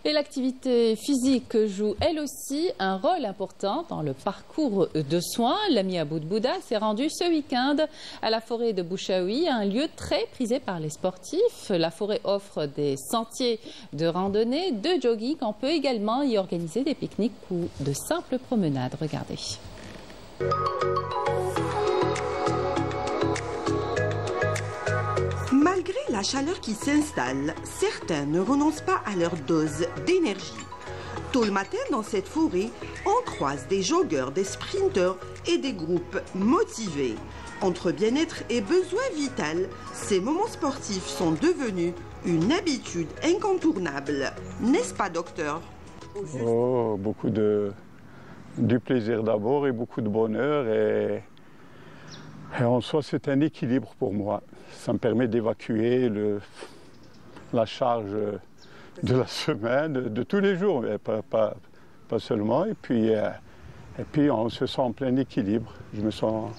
Et l'activité physique joue elle aussi un rôle important dans le parcours de soins. L'ami Aboud Bouda s'est rendu ce week-end à la forêt de Bouchaoui, un lieu très prisé par les sportifs. La forêt offre des sentiers de randonnée, de jogging. On peut également y organiser des pique-niques ou de simples promenades. Regardez. Malgré la chaleur qui s'installe, certains ne renoncent pas à leur dose d'énergie. Tôt le matin, dans cette forêt, on croise des joggeurs, des sprinteurs et des groupes motivés. Entre bien-être et besoin vital, ces moments sportifs sont devenus une habitude incontournable. N'est-ce pas, docteur? Oh, beaucoup du plaisir d'abord et beaucoup de bonheur. Et en soi, c'est un équilibre pour moi. Ça me permet d'évacuer la charge de la semaine, de tous les jours, mais pas seulement. Et puis on se sent en plein équilibre. Je me sens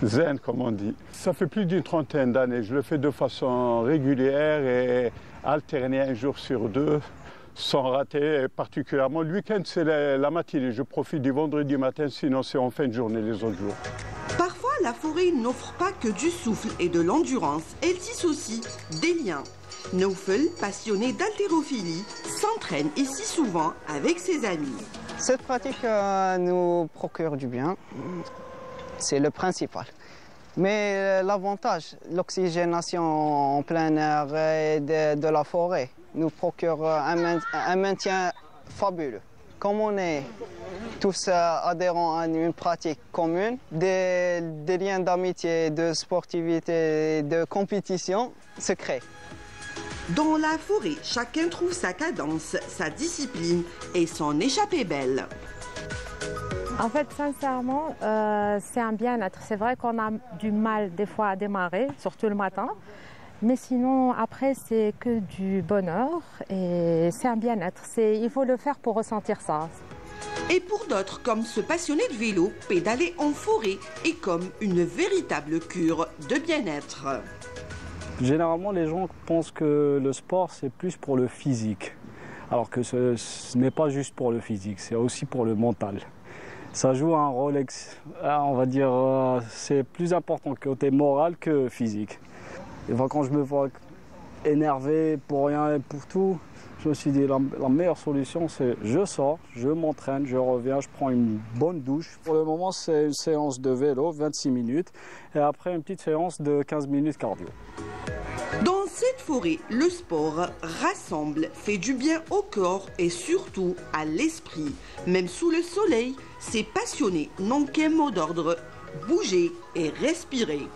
zen, comme on dit. Ça fait plus d'une trentaine d'années. Je le fais de façon régulière et alternée un jour sur deux, sans rater. Et particulièrement le week-end, c'est la matinée. Je profite du vendredi matin, sinon c'est en fin de journée les autres jours. Parfois, la forêt n'offre pas que du souffle et de l'endurance. Elle tisse aussi des liens. Naoufel, passionné d'haltérophilie, s'entraîne ici souvent avec ses amis. Cette pratique nous procure du bien, c'est le principal. Mais l'avantage, l'oxygénation en plein air et de la forêt nous procure un maintien fabuleux. Comme on est tous adhérents à une pratique commune, des liens d'amitié, de sportivité, de compétition se créent. Dans la forêt, chacun trouve sa cadence, sa discipline et son échappée belle. En fait, sincèrement, c'est un bien-être. C'est vrai qu'on a du mal des fois à démarrer, surtout le matin. Mais sinon, après, c'est que du bonheur et c'est un bien-être. Il faut le faire pour ressentir ça. Et pour d'autres, comme ce passionné de vélo, pédaler en forêt est comme une véritable cure de bien-être. Généralement, les gens pensent que le sport, c'est plus pour le physique. Alors que ce n'est pas juste pour le physique, c'est aussi pour le mental. Ça joue un rôle, on va dire, c'est plus important côté moral que physique. Et quand je me vois énervé pour rien et pour tout, je me suis dit la meilleure solution, c'est je sors, je m'entraîne, je reviens, je prends une bonne douche. Pour le moment, c'est une séance de vélo, 26 minutes, et après une petite séance de 15 minutes cardio. Dans cette forêt, le sport rassemble, fait du bien au corps et surtout à l'esprit. Même sous le soleil, ces passionnés n'ont qu'un mot d'ordre, bouger et respirer.